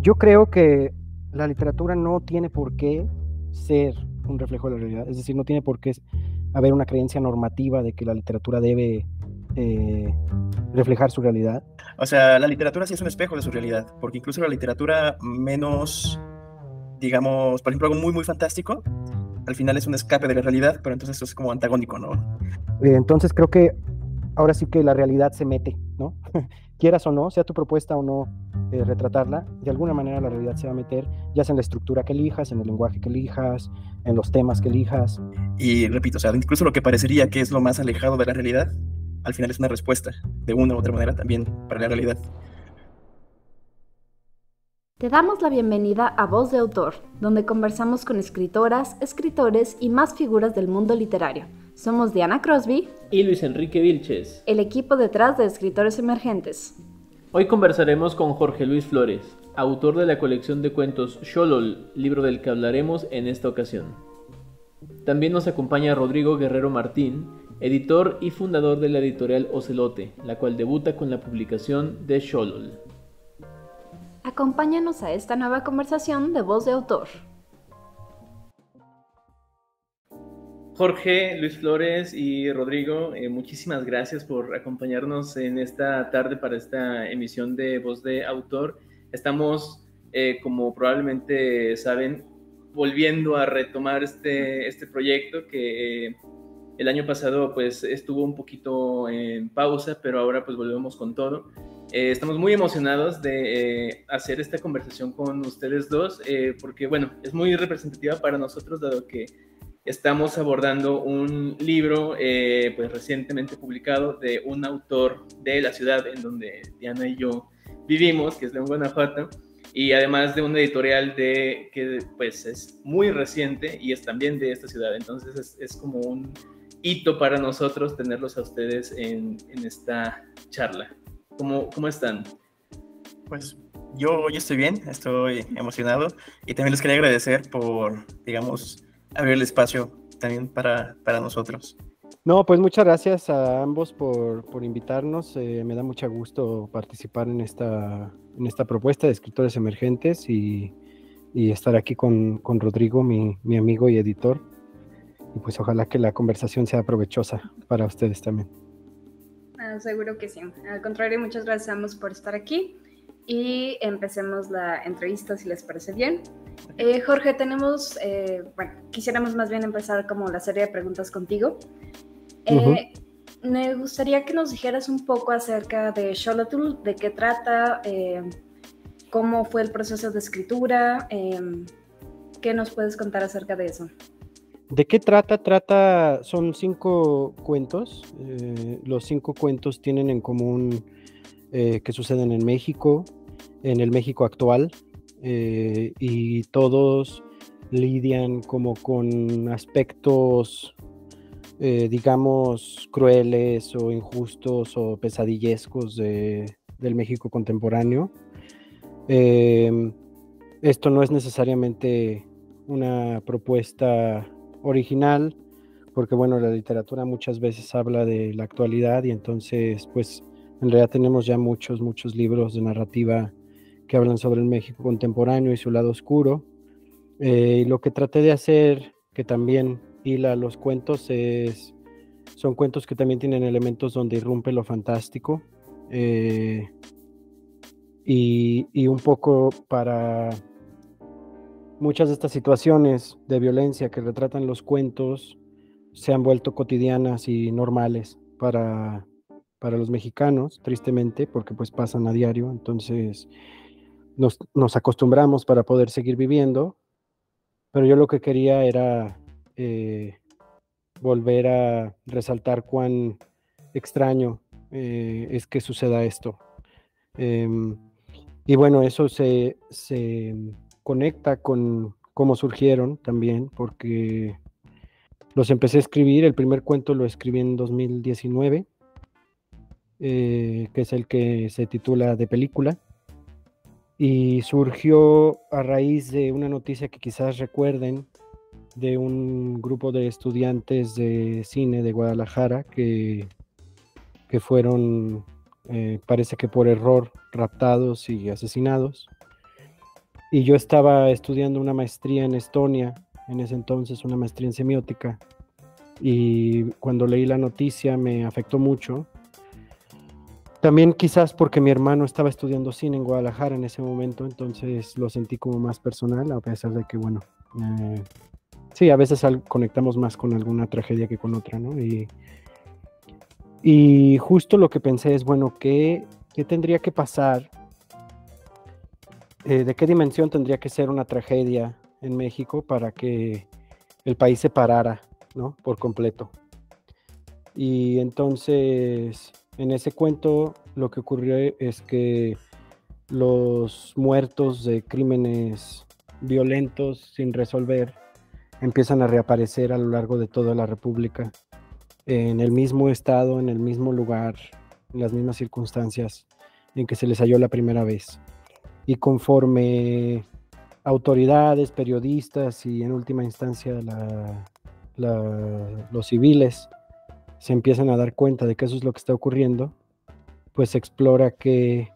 Yo creo que la literatura no tiene por qué ser un reflejo de la realidad, es decir, no tiene por qué haber una creencia normativa de que la literatura debe eh, reflejar su realidad. O sea, la literatura sí es un espejo de su realidad, porque incluso la literatura menos, digamos, por ejemplo, algo muy, muy fantástico, al final es un escape de la realidad, pero entonces eso es como antagónico, ¿no? Entonces creo que ahora sí que la realidad se mete, ¿no? Quieras o no, sea tu propuesta o no retratarla, de alguna manera la realidad se va a meter, ya sea en la estructura que elijas, en el lenguaje que elijas, en los temas que elijas. Y repito, o sea, incluso lo que parecería que es lo más alejado de la realidad, al final es una respuesta, de una u otra manera también, para la realidad. Te damos la bienvenida a Voz de Autor, donde conversamos con escritoras, escritores y más figuras del mundo literario. Somos Diana Crosby y Luis Enrique Vilches, el equipo detrás de Escritores Emergentes. Hoy conversaremos con Jorge Luis Flores, autor de la colección de cuentos Xolol, libro del que hablaremos en esta ocasión. También nos acompaña Rodrigo Guerrero Martín, editor y fundador de la editorial Ocelote, la cual debuta con la publicación de Xolol. Acompáñanos a esta nueva conversación de Voz de Autor. Jorge, Luis Flores y Rodrigo, muchísimas gracias por acompañarnos en esta tarde para esta emisión de Voz de Autor. Estamos, como probablemente saben, volviendo a retomar este proyecto que el año pasado pues estuvo un poquito en pausa, pero ahora pues volvemos con todo. Estamos muy emocionados de hacer esta conversación con ustedes dos, porque bueno, es muy representativa para nosotros, dado que estamos abordando un libro pues recientemente publicado de un autor de la ciudad en donde Diana y yo vivimos, que es León, Guanajuato, y además de una editorial que pues es muy reciente y es también de esta ciudad. Entonces es como un hito para nosotros tenerlos a ustedes en esta charla. ¿Cómo están? Pues yo estoy bien, estoy emocionado y también les quería agradecer por, digamos, abrir el espacio también para nosotros. No, pues muchas gracias a ambos por invitarnos. Me da mucho gusto participar en esta propuesta de Escritores Emergentes y estar aquí con Rodrigo, mi amigo y editor. Y pues ojalá que la conversación sea provechosa para ustedes también. Seguro que sí. Al contrario, muchas gracias a ambos por estar aquí y empecemos la entrevista si les parece bien. Jorge, quisiéramos más bien empezar como la serie de preguntas contigo. Me gustaría que nos dijeras un poco acerca de Xolotl, de qué trata, cómo fue el proceso de escritura, ¿qué nos puedes contar acerca de eso? ¿De qué trata? Son 5 cuentos. Los 5 cuentos tienen en común que suceden en México, en el México actual, y todos lidian como con aspectos, digamos, crueles o injustos o pesadillescos del México contemporáneo. Esto no es necesariamente una propuesta original, porque bueno, la literatura muchas veces habla de la actualidad y entonces pues en realidad tenemos ya muchos libros de narrativa que hablan sobre el México contemporáneo y su lado oscuro. Y lo que traté de hacer, que también hila los cuentos, son cuentos que también tienen elementos donde irrumpe lo fantástico, y un poco para muchas de estas situaciones de violencia que retratan los cuentos se han vuelto cotidianas y normales para los mexicanos, tristemente, porque pues pasan a diario, entonces nos acostumbramos para poder seguir viviendo, pero yo lo que quería era volver a resaltar cuán extraño es que suceda esto. Y bueno, eso se conecta con cómo surgieron también, porque los empecé a escribir. El primer cuento lo escribí en 2019, que es el que se titula De Película, y surgió a raíz de una noticia que quizás recuerden de un grupo de estudiantes de cine de Guadalajara que fueron, parece que por error, raptados y asesinados. y yo estaba estudiando una maestría en Estonia, en ese entonces una maestría en semiótica, y cuando leí la noticia me afectó mucho. También quizás porque mi hermano estaba estudiando cine en Guadalajara en ese momento, entonces lo sentí como más personal, a pesar de que, bueno, sí, a veces conectamos más con alguna tragedia que con otra, ¿no? Y justo lo que pensé es, bueno, ¿qué tendría que pasar? ¿De qué dimensión tendría que ser una tragedia en México para que el país se parara, ¿no? Por completo. Y entonces, en ese cuento, lo que ocurrió es que los muertos de crímenes violentos sin resolver empiezan a reaparecer a lo largo de toda la República, en el mismo estado, en el mismo lugar, en las mismas circunstancias en que se les halló la primera vez. Y conforme autoridades, periodistas y en última instancia los civiles se empiezan a dar cuenta de que eso es lo que está ocurriendo, pues se explora qué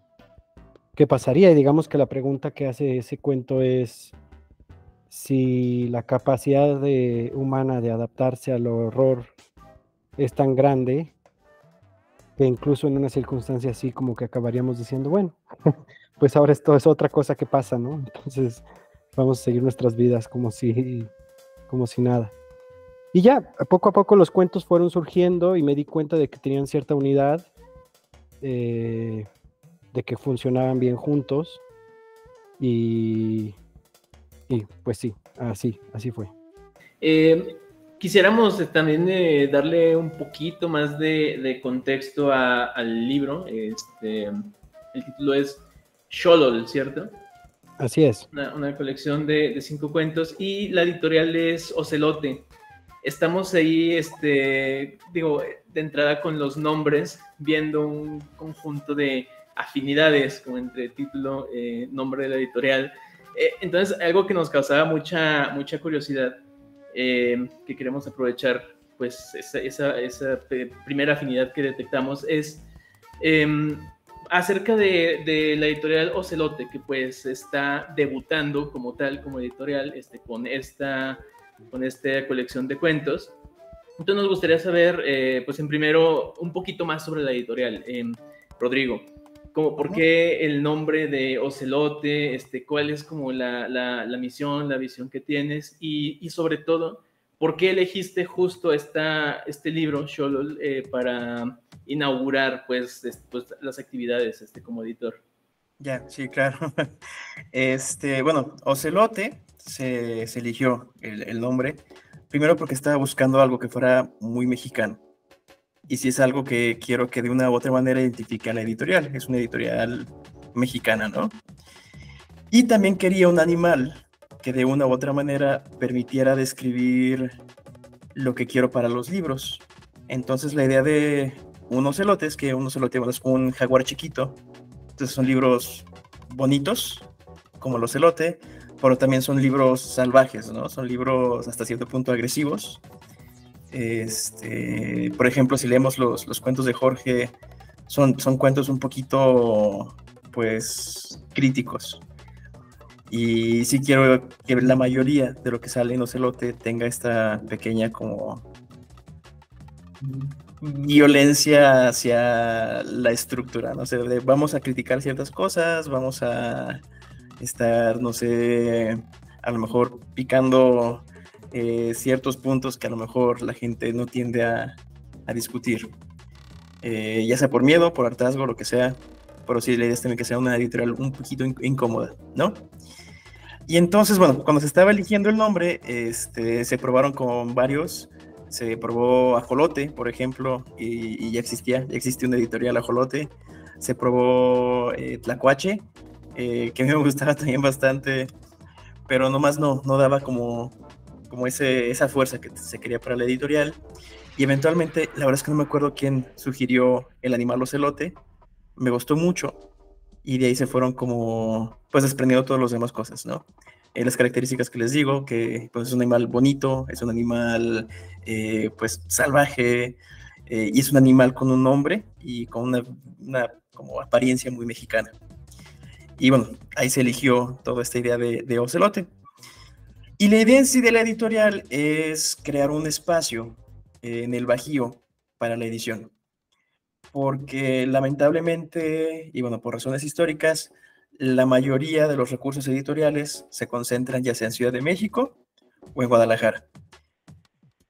pasaría. Y digamos que la pregunta que hace ese cuento es si la capacidad humana de adaptarse al horror es tan grande que incluso en una circunstancia así como que acabaríamos diciendo, bueno, pues ahora esto es otra cosa que pasa, ¿no? Entonces vamos a seguir nuestras vidas como si nada. Y ya, poco a poco los cuentos fueron surgiendo y me di cuenta de que tenían cierta unidad, de que funcionaban bien juntos y pues sí, así fue. Quisiéramos también darle un poquito más de contexto al libro. El título es Xolotl, ¿cierto? Así es. Una colección de 5 cuentos y la editorial es Ocelote. Estamos ahí, digo, de entrada con los nombres, viendo un conjunto de afinidades como entre título, nombre de la editorial. Entonces, algo que nos causaba mucha curiosidad, que queremos aprovechar, pues esa primera afinidad que detectamos es acerca de la editorial Ocelote, que pues está debutando como tal, como editorial, con esta colección de cuentos. Entonces nos gustaría saber, pues en primero, un poquito más sobre la editorial. Rodrigo, ¿por qué el nombre de Ocelote? ¿Cuál es como la misión, la visión que tienes? Y sobre todo, ¿por qué elegiste justo este libro, Xolotl, para inaugurar pues las actividades como editor? Ya, sí, claro. Bueno, Ocelote se eligió el nombre, primero porque estaba buscando algo que fuera muy mexicano. Y si es algo que quiero que de una u otra manera identifique a la editorial, es una editorial mexicana, ¿no? Y también quería un animal que de una u otra manera permitiera describir lo que quiero para los libros. Entonces la idea de un ocelote es que un ocelote es un jaguar chiquito. Entonces son libros bonitos, como el ocelote, pero también son libros salvajes, ¿no? Son libros hasta cierto punto agresivos. Por ejemplo, si leemos los cuentos de Jorge, son cuentos un poquito, pues, críticos. Y sí quiero que la mayoría de lo que sale en Ocelote tenga esta pequeña como violencia hacia la estructura, ¿no? O sea, vamos a criticar ciertas cosas, vamos a estar, no sé, a lo mejor picando ciertos puntos que a lo mejor la gente no tiende a discutir, ya sea por miedo, por hartazgo, lo que sea, pero sí la idea es también que sea una editorial un poquito incómoda, ¿no? Y entonces, bueno, cuando se estaba eligiendo el nombre, se probaron con varios. Se probó Ajolote, por ejemplo, y ya existe una editorial Ajolote. Se probó Tlacuache, que a mí me gustaba también bastante, pero nomás no daba como esa fuerza que se quería para la editorial. Y eventualmente, la verdad es que no me acuerdo quién sugirió el animal ocelote. Me gustó mucho. Y de ahí se fueron como, pues, desprendiendo todas las demás cosas, ¿no? Las características que les digo, que pues, es un animal bonito, es un animal, pues, salvaje, y es un animal con un nombre y con una como apariencia muy mexicana. Y bueno, ahí se eligió toda esta idea de Ocelote. Y la idea en sí de la editorial es crear un espacio en el Bajío para la edición. Porque lamentablemente, y bueno, por razones históricas, la mayoría de los recursos editoriales se concentran ya sea en Ciudad de México o en Guadalajara.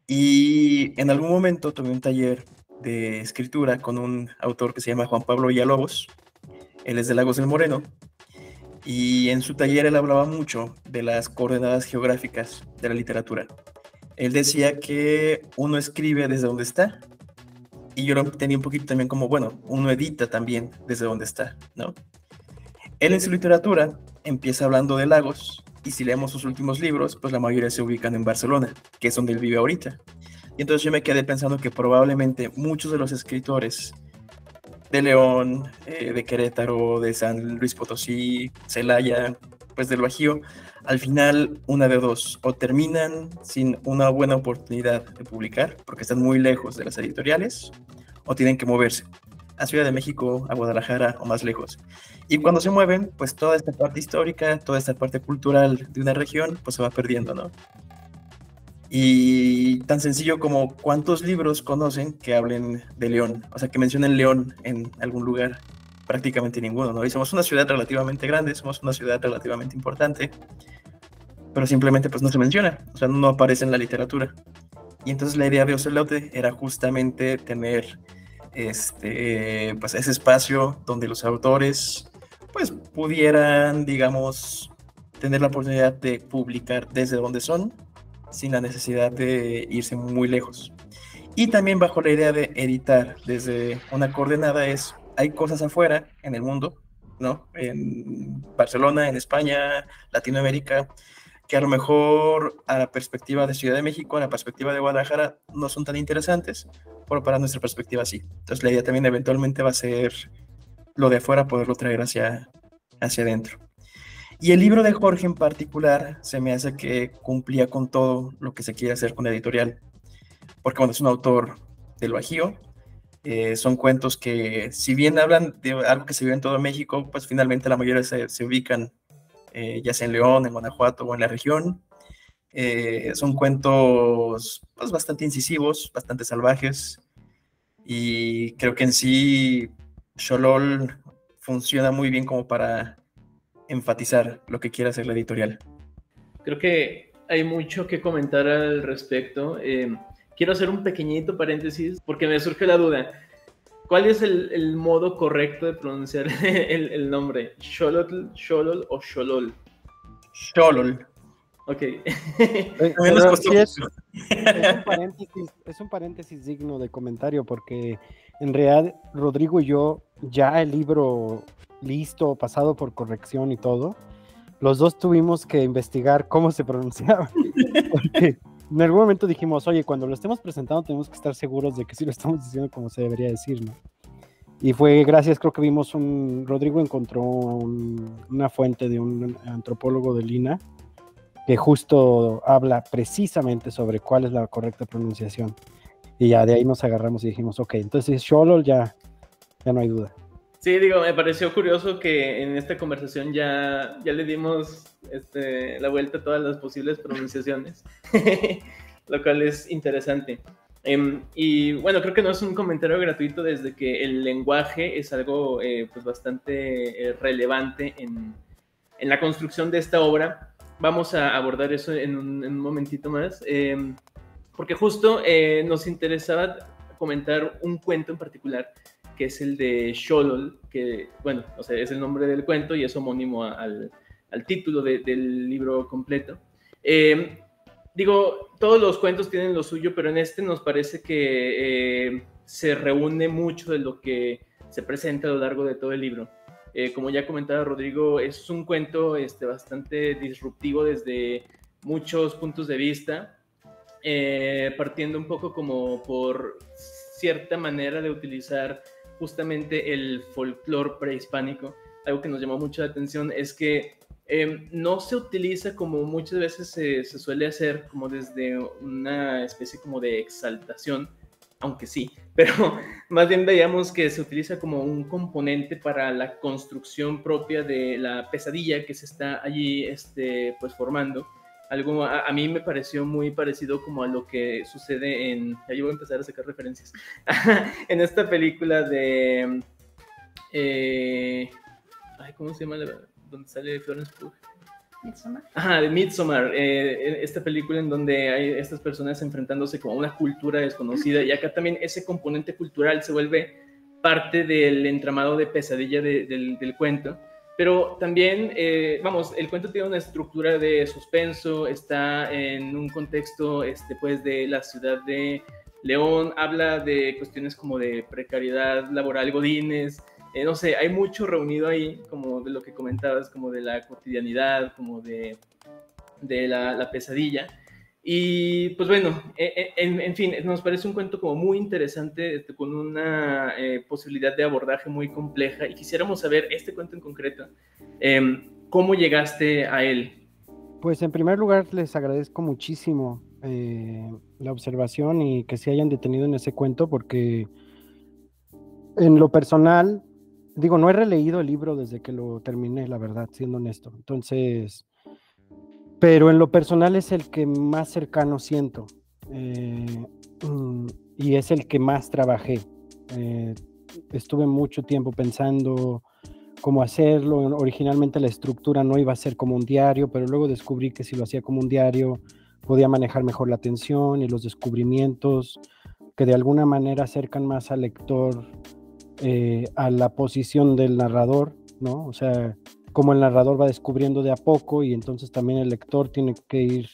Y en algún momento tomé un taller de escritura con un autor que se llama Juan Pablo Villalobos. Él es de Lagos del Moreno. Y en su taller él hablaba mucho de las coordenadas geográficas de la literatura. Él decía que uno escribe desde donde está, y yo lo tenía un poquito también como, bueno, uno edita también desde donde está, ¿no? Él en su literatura empieza hablando de Lagos, y si leemos sus últimos libros, pues la mayoría se ubican en Barcelona, que es donde él vive ahorita. Y entonces yo me quedé pensando que probablemente muchos de los escritores de León, de Querétaro, de San Luis Potosí, Celaya, pues del Bajío, al final una de dos, o terminan sin una buena oportunidad de publicar, porque están muy lejos de las editoriales, o tienen que moverse a Ciudad de México, a Guadalajara o más lejos. Y cuando se mueven, pues toda esta parte histórica, toda esta parte cultural de una región, pues se va perdiendo, ¿no? Y tan sencillo como cuántos libros conocen que hablen de León, o sea, que mencionen León en algún lugar, prácticamente ninguno, ¿no? Y somos una ciudad relativamente grande, somos una ciudad relativamente importante, pero simplemente pues no se menciona, o sea, no aparece en la literatura. Y entonces la idea de Ocelote era justamente tener pues ese espacio donde los autores pues pudieran, digamos, tener la oportunidad de publicar desde donde son, sin la necesidad de irse muy lejos. Y también bajo la idea de editar desde una coordenada es, hay cosas afuera en el mundo, ¿no? En Barcelona, en España, Latinoamérica, que a lo mejor a la perspectiva de Ciudad de México, a la perspectiva de Guadalajara, no son tan interesantes, pero para nuestra perspectiva sí. Entonces la idea también eventualmente va a ser lo de afuera, poderlo traer hacia adentro. Y el libro de Jorge en particular se me hace que cumplía con todo lo que se quiere hacer con la editorial, porque bueno, es un autor del Bajío, son cuentos que si bien hablan de algo que se vive en todo México, pues finalmente la mayoría se ubican ya sea en León, en Guanajuato o en la región. Son cuentos pues, bastante incisivos, bastante salvajes, y creo que en sí Xolol funciona muy bien como para enfatizar lo que quiere hacer la editorial. Creo que hay mucho que comentar al respecto. Quiero hacer un pequeñito paréntesis porque me surge la duda. ¿Cuál es el modo correcto de pronunciar el nombre? ¿Xolotl o Xolol? Xolol. Ok. Sí es un paréntesis digno de comentario, porque en realidad Rodrigo y yo, ya el libro listo, pasado por corrección y todo, los dos tuvimos que investigar cómo se pronunciaba, porque en algún momento dijimos, oye, cuando lo estemos presentando tenemos que estar seguros de que sí lo estamos diciendo como se debería decir, ¿no? Y fue gracias, creo que Rodrigo encontró una fuente de un antropólogo de Lina que justo habla precisamente sobre cuál es la correcta pronunciación. Y ya de ahí nos agarramos y dijimos, ok, entonces Xolol ya no hay duda. Sí, digo, me pareció curioso que en esta conversación ya le dimos la vuelta a todas las posibles pronunciaciones, lo cual es interesante. Y bueno, creo que no es un comentario gratuito, desde que el lenguaje es algo pues bastante relevante en la construcción de esta obra. Vamos a abordar eso en un momentito más, porque justo nos interesaba comentar un cuento en particular, que es el de Xolol, que, bueno, o sea, es el nombre del cuento y es homónimo al título del libro completo. Digo, todos los cuentos tienen lo suyo, pero en este nos parece que se reúne mucho de lo que se presenta a lo largo de todo el libro. Como ya comentaba Rodrigo, es un cuento bastante disruptivo desde muchos puntos de vista, partiendo un poco como por cierta manera de utilizar justamente el folclore prehispánico. Algo que nos llamó mucho la atención es que no se utiliza como muchas veces se suele hacer, como desde una especie como de exaltación, aunque sí, pero más bien veíamos que se utiliza como un componente para la construcción propia de la pesadilla que se está allí pues formando. Algo a mí me pareció muy parecido como a lo que sucede en... Ya yo voy a empezar a sacar referencias. En esta película de... ¿cómo se llama? Donde sale Florence Pugh. Midsommar. Ajá, de Midsommar, esta película en donde hay estas personas enfrentándose como a una cultura desconocida, y acá también ese componente cultural se vuelve parte del entramado de pesadilla del cuento, pero también, vamos, el cuento tiene una estructura de suspenso, está en un contexto pues, de la ciudad de León, habla de cuestiones como de precariedad laboral, godines, no sé, hay mucho reunido ahí, como de lo que comentabas, como de la cotidianidad, como de la pesadilla. Y pues bueno, en fin, nos parece un cuento como muy interesante, con una posibilidad de abordaje muy compleja, y quisiéramos saber, este cuento en concreto, ¿cómo llegaste a él? Pues en primer lugar les agradezco muchísimo la observación y que se hayan detenido en ese cuento, porque en lo personal, digo, no he releído el libro desde que lo terminé, la verdad, siendo honesto. Entonces, pero en lo personal es el que más cercano siento y es el que más trabajé. Estuve mucho tiempo pensando cómo hacerlo. Originalmente la estructura no iba a ser como un diario, pero luego descubrí que si lo hacía como un diario podía manejar mejor la atención y los descubrimientos que de alguna manera acercan más al lector a la posición del narrador, ¿no? O sea, como el narrador va descubriendo de a poco, y entonces también el lector tiene que ir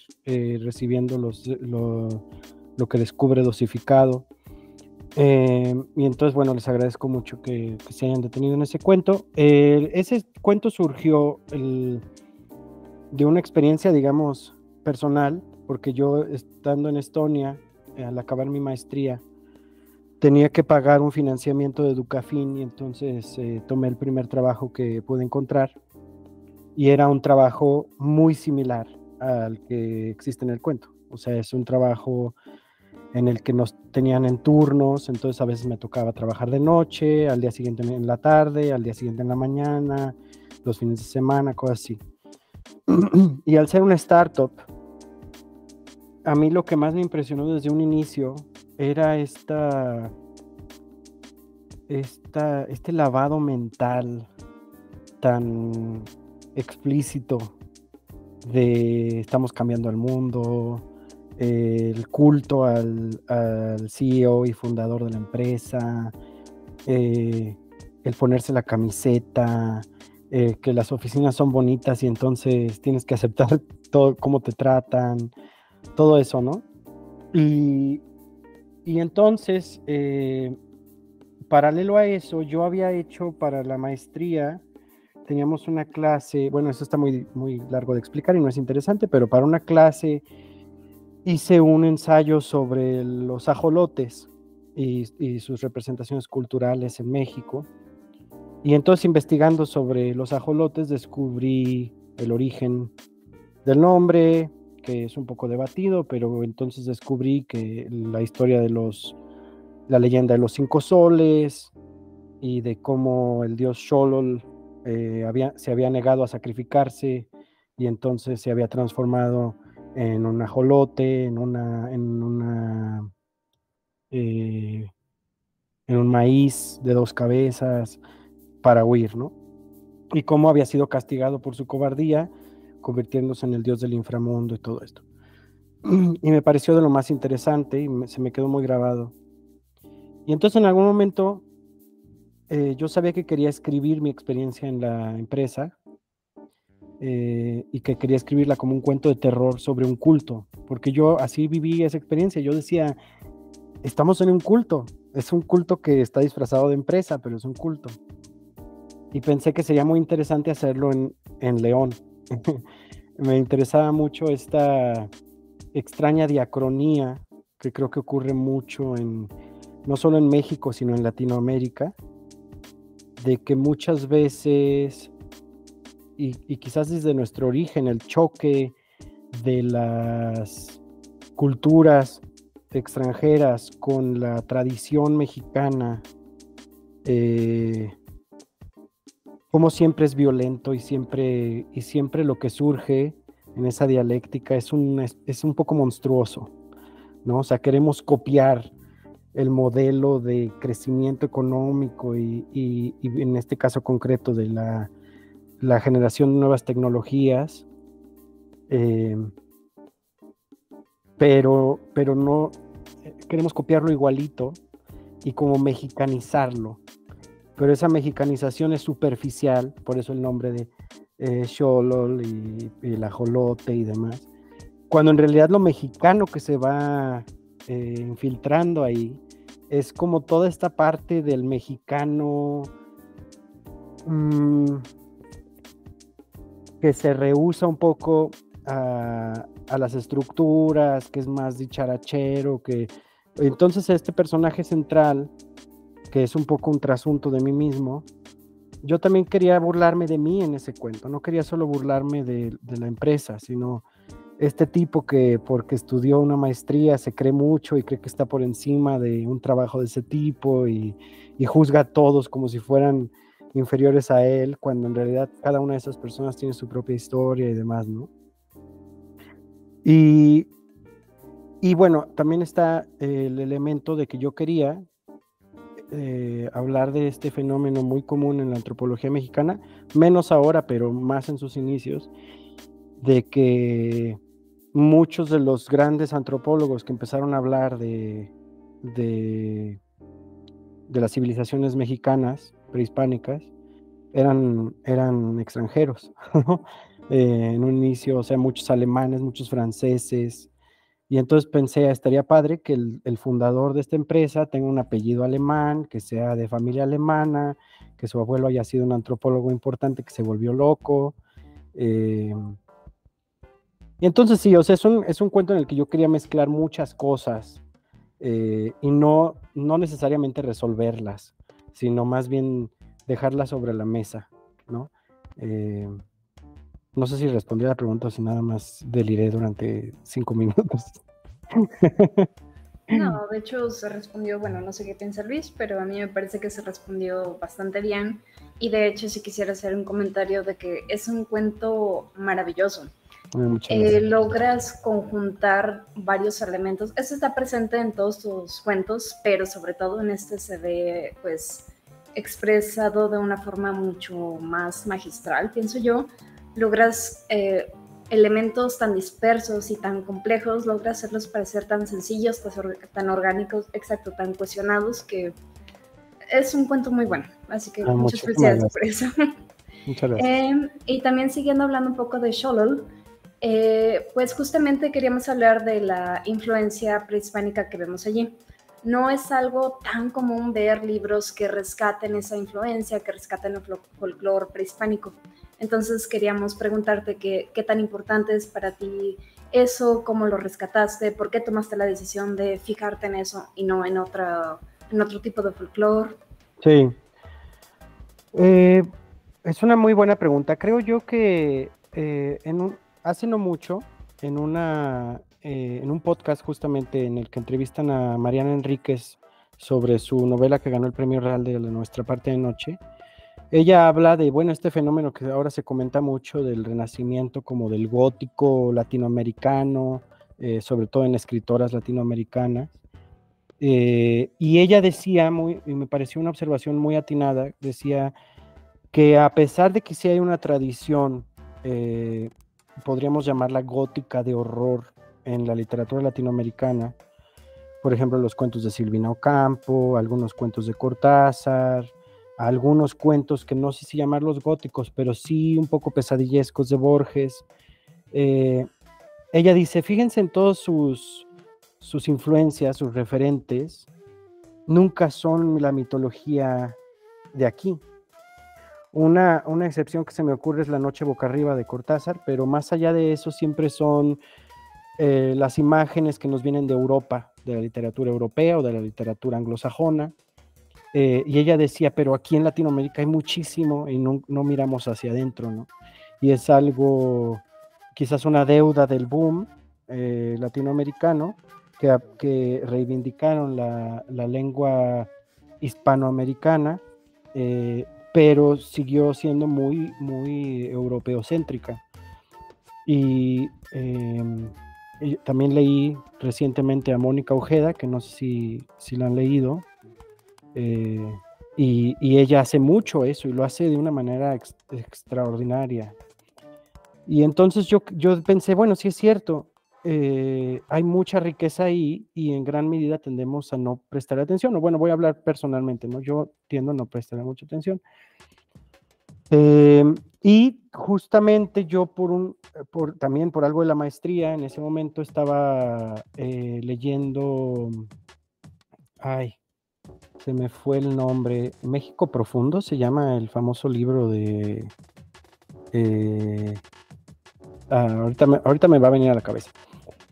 recibiendo lo que descubre dosificado. Y entonces, bueno, les agradezco mucho que se hayan detenido en ese cuento. Ese cuento surgió de una experiencia, digamos, personal, porque yo, estando en Estonia, al acabar mi maestría, tenía que pagar un financiamiento de Educafin, y entonces tomé el primer trabajo que pude encontrar, y era un trabajo muy similar al que existe en el cuento. O sea, es un trabajo en el que nos tenían en turnos, entonces a veces me tocaba trabajar de noche, al día siguiente en la tarde, al día siguiente en la mañana, los fines de semana, cosas así. Y al ser una startup, a mí lo que más me impresionó desde un inicio era este lavado mental tan explícito de estamos cambiando el mundo, el culto al CEO y fundador de la empresa, el ponerse la camiseta, que las oficinas son bonitas y entonces tienes que aceptar todo cómo te tratan, todo eso, ¿no? Y entonces, paralelo a eso, yo había hecho para la maestría, teníamos una clase, bueno, eso está muy, muy largo de explicar y no es interesante, pero para una clase hice un ensayo sobre los ajolotes y sus representaciones culturales en México. Y entonces, investigando sobre los ajolotes, descubrí el origen del nombre, que es un poco debatido, pero entonces descubrí que la historia de la leyenda de los 5 soles y de cómo el dios Xolotl se había negado a sacrificarse, y entonces se había transformado en un ajolote, en un maíz de 2 cabezas para huir, ¿no? Y cómo había sido castigado por su cobardía, convirtiéndose en el dios del inframundo y todo esto. Y me pareció de lo más interesante y se me quedó muy grabado. Y entonces en algún momento yo sabía que quería escribir mi experiencia en la empresa y que quería escribirla como un cuento de terror sobre un culto, porque yo así viví esa experiencia. Yo decía, estamos en un culto, es un culto que está disfrazado de empresa, pero es un culto. Y pensé que sería muy interesante hacerlo en León. Me interesaba mucho esta extraña diacronía que creo que ocurre mucho no solo en México, sino en Latinoamérica, de que muchas veces, y quizás desde nuestro origen, el choque de las culturas extranjeras con la tradición mexicana, como siempre es violento y siempre lo que surge en esa dialéctica es un poco monstruoso, ¿no? O sea, queremos copiar el modelo de crecimiento económico y en este caso concreto de la generación de nuevas tecnologías, pero no queremos copiarlo igualito y como mexicanizarlo, pero esa mexicanización es superficial, por eso el nombre de Xolol y el ajolote y demás, cuando en realidad lo mexicano que se va infiltrando ahí es como toda esta parte del mexicano que se rehúsa un poco a las estructuras, que es más dicharachero, que entonces este personaje central, que es un poco un trasunto de mí mismo, yo también quería burlarme de mí en ese cuento, no quería solo burlarme de la empresa, sino este tipo que porque estudió una maestría se cree mucho y cree que está por encima de un trabajo de ese tipo y juzga a todos como si fueran inferiores a él, cuando en realidad cada una de esas personas tiene su propia historia y demás, ¿no? Y bueno, también está el elemento de que yo quería hablar de este fenómeno muy común en la antropología mexicana, menos ahora, pero más en sus inicios, de que muchos de los grandes antropólogos que empezaron a hablar de las civilizaciones mexicanas prehispánicas eran extranjeros, ¿no? En un inicio, o sea, muchos alemanes, muchos franceses, y entonces pensé, estaría padre que el fundador de esta empresa tenga un apellido alemán, que sea de familia alemana, que su abuelo haya sido un antropólogo importante que se volvió loco. Y entonces sí, o sea, es un cuento en el que yo quería mezclar muchas cosas y no necesariamente resolverlas, sino más bien dejarlas sobre la mesa, ¿no? No sé si respondí a la pregunta o si nada más deliré durante 5 minutos. No, de hecho se respondió, bueno, no sé qué piensa Luis, pero a mí me parece que se respondió bastante bien. Y de hecho sí quisiera hacer un comentario de que es un cuento maravilloso. Logras conjuntar varios elementos. Eso está presente en todos tus cuentos, pero sobre todo en este se ve pues expresado de una forma mucho más magistral, pienso yo. Logras elementos tan dispersos y tan complejos, logras hacerlos parecer tan sencillos, tan orgánicos, exacto, tan cohesionados, que es un cuento muy bueno. Así que muchas felicidades por eso. Muchas gracias. Y también siguiendo hablando un poco de Xolol, pues justamente queríamos hablar de la influencia prehispánica que vemos allí. No es algo tan común ver libros que rescaten esa influencia, que rescaten el folclore prehispánico. Entonces queríamos preguntarte qué tan importante es para ti eso, cómo lo rescataste, por qué tomaste la decisión de fijarte en eso y no en otro tipo de folclore. Sí. Es una muy buena pregunta. Creo yo que hace no mucho, en un podcast justamente en el que entrevistan a Mariana Enríquez sobre su novela que ganó el Premio Real de Nuestra Parte de Noche, ella habla de, bueno, este fenómeno que ahora se comenta mucho del renacimiento como del gótico latinoamericano, sobre todo en escritoras latinoamericanas, y ella decía, y me pareció una observación muy atinada, decía que a pesar de que sí hay una tradición, podríamos llamarla gótica de horror en la literatura latinoamericana, por ejemplo, los cuentos de Silvina Ocampo, algunos cuentos de Cortázar, algunos cuentos que no sé si llamarlos góticos, pero sí un poco pesadillescos de Borges. Ella dice, fíjense en todos sus influencias, sus referentes, nunca son la mitología de aquí. Una excepción que se me ocurre es La Noche Boca Arriba de Cortázar, pero más allá de eso siempre son las imágenes que nos vienen de Europa, de la literatura europea o de la literatura anglosajona. Y ella decía, pero aquí en Latinoamérica hay muchísimo y no miramos hacia adentro, ¿no? Y es algo, quizás una deuda del boom latinoamericano, que reivindicaron la lengua hispanoamericana, pero siguió siendo muy, muy europeocéntrica. Y también leí recientemente a Mónica Ojeda, que no sé si la han leído, y ella hace mucho eso, y lo hace de una manera extraordinaria. Y entonces yo pensé, bueno, sí es cierto, hay mucha riqueza ahí, y en gran medida tendemos a no prestar atención, o bueno, voy a hablar personalmente, ¿no? Yo tiendo a no prestar mucha atención. Y justamente yo también por algo de la maestría, en ese momento estaba leyendo, se me fue el nombre, México Profundo se llama el famoso libro de... ahorita me va a venir a la cabeza.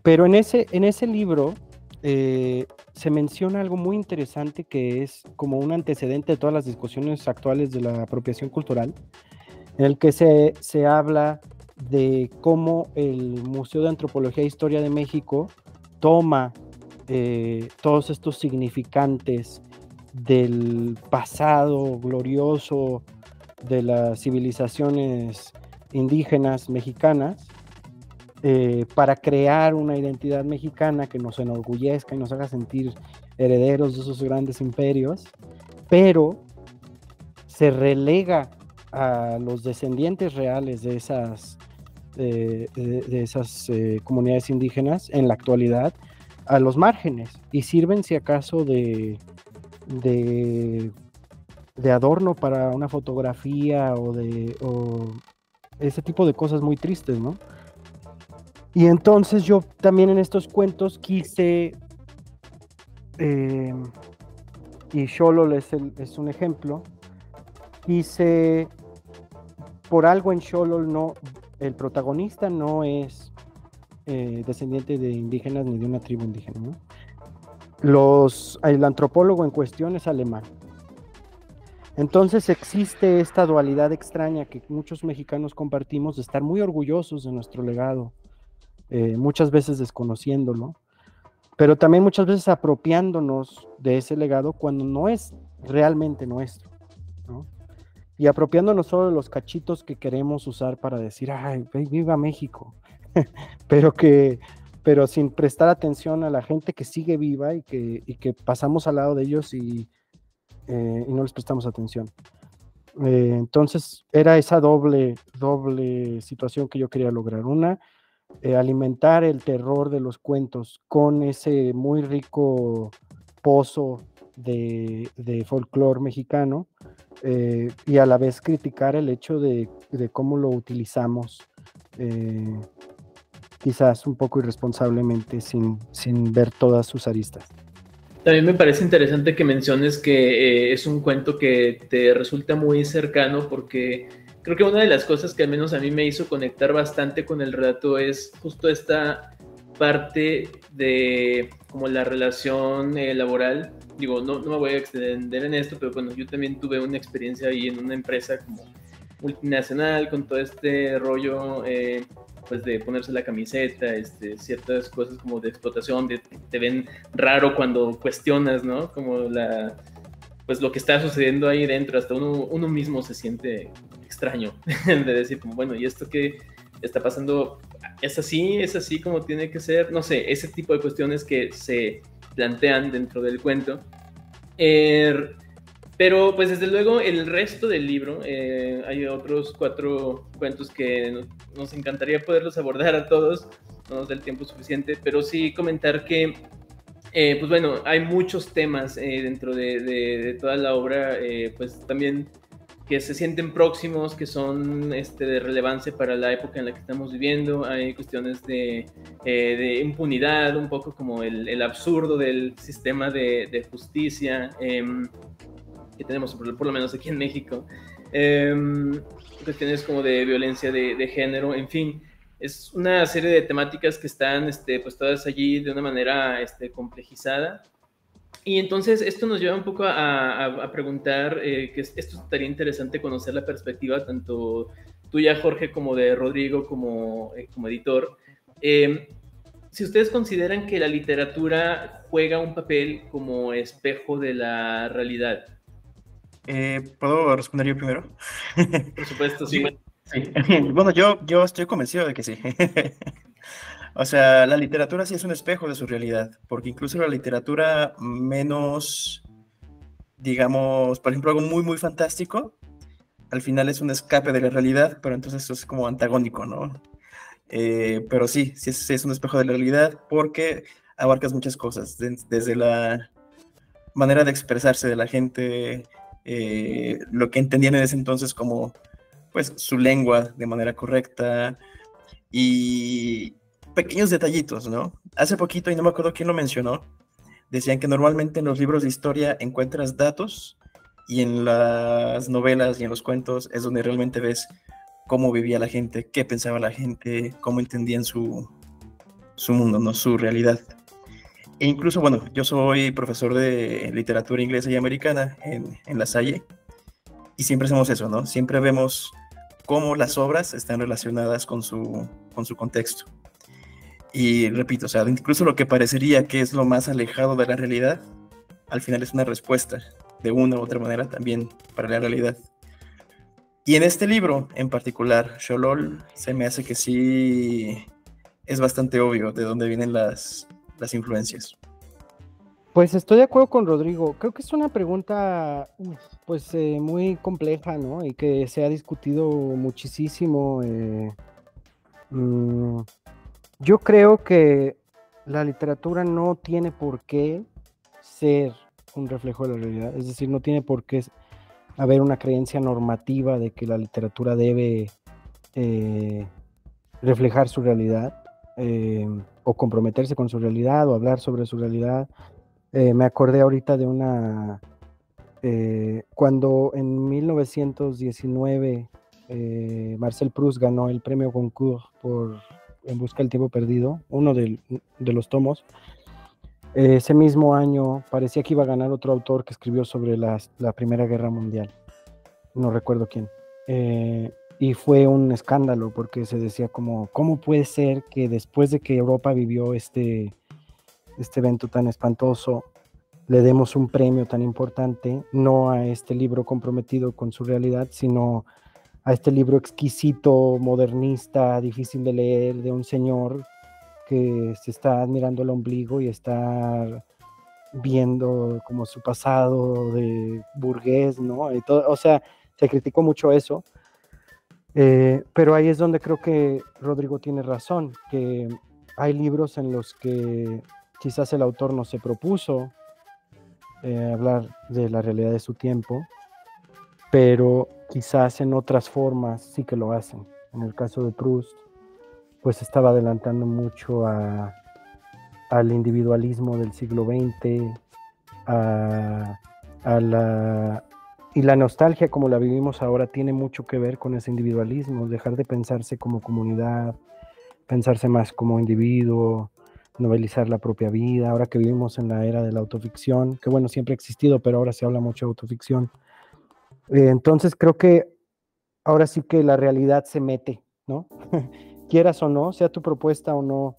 Pero en ese libro se menciona algo muy interesante que es como un antecedente de todas las discusiones actuales de la apropiación cultural, en el que se habla de cómo el Museo de Antropología e Historia de México toma todos estos significantes del pasado glorioso de las civilizaciones indígenas mexicanas para crear una identidad mexicana que nos enorgullezca y nos haga sentir herederos de esos grandes imperios, pero se relega a los descendientes reales de esas comunidades indígenas en la actualidad a los márgenes, y sirven si acaso de adorno para una fotografía o ese tipo de cosas muy tristes, ¿no? Y entonces yo también en estos cuentos quise, y Xolol es un ejemplo, quise, por algo en Xolol el protagonista no es descendiente de indígenas ni de una tribu indígena, ¿no? El antropólogo en cuestión es alemán. Entonces existe esta dualidad extraña que muchos mexicanos compartimos, de estar muy orgullosos de nuestro legado, muchas veces desconociéndolo, pero también muchas veces apropiándonos de ese legado cuando no es realmente nuestro, ¿no? Y apropiándonos solo de los cachitos que queremos usar para decir, ¡ay, viva México! pero sin prestar atención a la gente que sigue viva y que pasamos al lado de ellos y no les prestamos atención. Entonces era esa doble situación que yo quería lograr. Una, alimentar el terror de los cuentos con ese muy rico pozo de folclore mexicano, y a la vez criticar el hecho de cómo lo utilizamos, quizás un poco irresponsablemente, sin ver todas sus aristas. También me parece interesante que menciones que es un cuento que te resulta muy cercano, porque creo que una de las cosas que al menos a mí me hizo conectar bastante con el relato es justo esta parte de como la relación laboral. Digo, no me voy a extender en esto, pero bueno, yo también tuve una experiencia ahí en una empresa como multinacional con todo este rollo pues de ponerse la camiseta, ciertas cosas como de explotación, te ven raro cuando cuestionas, ¿no? Como pues lo que está sucediendo ahí dentro, hasta uno mismo se siente extraño de decir como, bueno, ¿y esto qué está pasando? ¿Es así como tiene que ser? No sé, ese tipo de cuestiones que se plantean dentro del cuento. Pero pues desde luego el resto del libro, hay otros 4 cuentos que nos encantaría poderlos abordar a todos, no nos da el tiempo suficiente, pero sí comentar que pues bueno, hay muchos temas dentro de toda la obra, pues también que se sienten próximos, que son de relevancia para la época en la que estamos viviendo. Hay cuestiones de impunidad, un poco como el absurdo del sistema de justicia que tenemos por lo menos aquí en México, cuestiones como de violencia de género, en fin, es una serie de temáticas que están pues todas allí de una manera complejizada. Y entonces esto nos lleva un poco a preguntar, que esto estaría interesante conocer la perspectiva tanto tuya, Jorge, como de Rodrigo como editor. si ustedes consideran que la literatura juega un papel como espejo de la realidad. ¿Puedo responder yo primero? Por supuesto, sí. Sí. Bueno, yo estoy convencido de que sí. O sea, la literatura sí es un espejo de su realidad, porque incluso la literatura menos, digamos, por ejemplo, algo muy, muy fantástico, al final es un escape de la realidad, pero entonces eso es como antagónico, ¿no? Pero sí es un espejo de la realidad porque abarcas muchas cosas, desde la manera de expresarse de la gente, lo que entendían en ese entonces como pues su lengua de manera correcta y pequeños detallitos, ¿no? Hace poquito, y no me acuerdo quién lo mencionó, decían que normalmente en los libros de historia encuentras datos y en las novelas y en los cuentos es donde realmente ves cómo vivía la gente, qué pensaba la gente, cómo entendían su mundo, ¿no? Su realidad. E incluso, bueno, yo soy profesor de literatura inglesa y americana en La Salle y siempre hacemos eso, ¿no? Siempre vemos cómo las obras están relacionadas con su contexto. Y repito, o sea, incluso lo que parecería que es lo más alejado de la realidad, al final es una respuesta de una u otra manera también para la realidad. Y en este libro en particular, Xolol, se me hace que sí es bastante obvio de dónde vienen las influencias. Pues estoy de acuerdo con Rodrigo. Creo que es una pregunta pues muy compleja, ¿no? Y que se ha discutido muchísimo. Yo creo que la literatura no tiene por qué ser un reflejo de la realidad. Es decir, no tiene por qué haber una creencia normativa de que la literatura debe reflejar su realidad o comprometerse con su realidad o hablar sobre su realidad. Me acordé ahorita de una, cuando en 1919 Marcel Proust ganó el premio Goncourt por En busca del tiempo perdido, uno de los tomos. Ese mismo año parecía que iba a ganar otro autor que escribió sobre la Primera Guerra Mundial, no recuerdo quién. Y fue un escándalo porque se decía como, ¿cómo puede ser que después de que Europa vivió este evento tan espantoso, le demos un premio tan importante, no a este libro comprometido con su realidad, sino a este libro exquisito, modernista, difícil de leer, de un señor que se está admirando el ombligo y está viendo como su pasado de burgués, ¿no? Y todo, o sea, se criticó mucho eso, pero ahí es donde creo que Rodrigo tiene razón, que hay libros en los que quizás el autor no se propuso hablar de la realidad de su tiempo, pero quizás en otras formas sí que lo hacen. En el caso de Proust, pues estaba adelantando mucho al individualismo del siglo XX, y la nostalgia como la vivimos ahora tiene mucho que ver con ese individualismo, dejar de pensarse como comunidad, pensarse más como individuo, novelizar la propia vida, ahora que vivimos en la era de la autoficción, que bueno, siempre ha existido, pero ahora se habla mucho de autoficción. Entonces creo que ahora sí que la realidad se mete, ¿no? Quieras o no, sea tu propuesta o no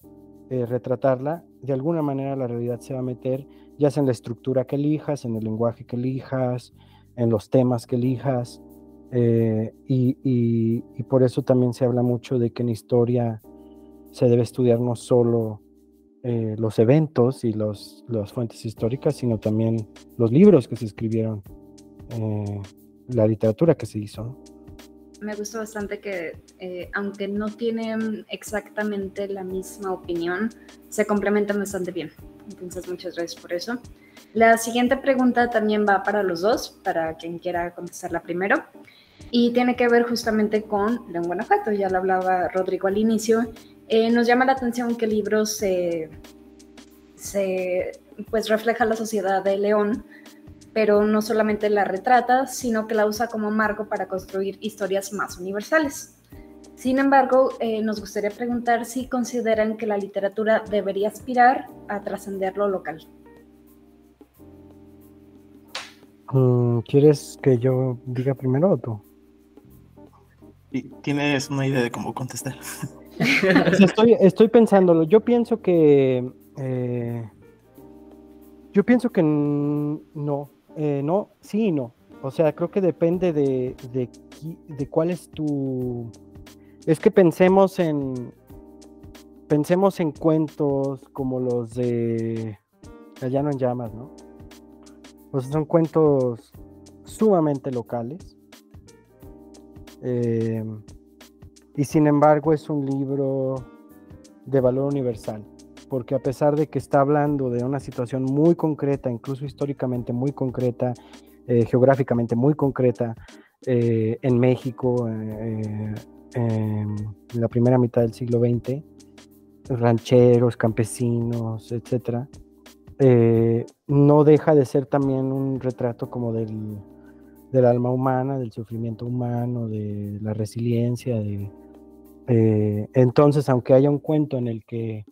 retratarla, de alguna manera la realidad se va a meter, ya sea en la estructura que elijas, en el lenguaje que elijas, en los temas que elijas, y por eso también se habla mucho de que en historia se debe estudiar no solo los eventos y las fuentes históricas, sino también los libros que se escribieron, la literatura que se hizo, ¿no? Me gusta bastante que, aunque no tienen exactamente la misma opinión, se complementan bastante bien. Entonces, muchas gracias por eso. La siguiente pregunta también va para los dos, para quien quiera contestarla primero, y tiene que ver justamente con León Guanajuato. Ya lo hablaba Rodrigo al inicio. Nos llama la atención que el libro pues refleja la sociedad de León, pero no solamente la retrata, sino que la usa como marco para construir historias más universales. Sin embargo, nos gustaría preguntar si consideran que la literatura debería aspirar a trascender lo local. ¿Quieres que yo diga primero o tú? ¿Tienes una idea de cómo contestar? Pues estoy pensándolo. Yo pienso que no, no, sí y no. O sea, creo que depende de cuál es tu... Es que pensemos en cuentos como los de El Llano en Llamas, ¿no? Pues son cuentos sumamente locales. Y sin embargo es un libro de valor universal, porque a pesar de que está hablando de una situación muy concreta, incluso históricamente muy concreta, geográficamente muy concreta, en México, en la primera mitad del siglo XX, rancheros, campesinos, etcétera, no deja de ser también un retrato como del alma humana, del sufrimiento humano, de la resiliencia, entonces, aunque haya un cuento en el que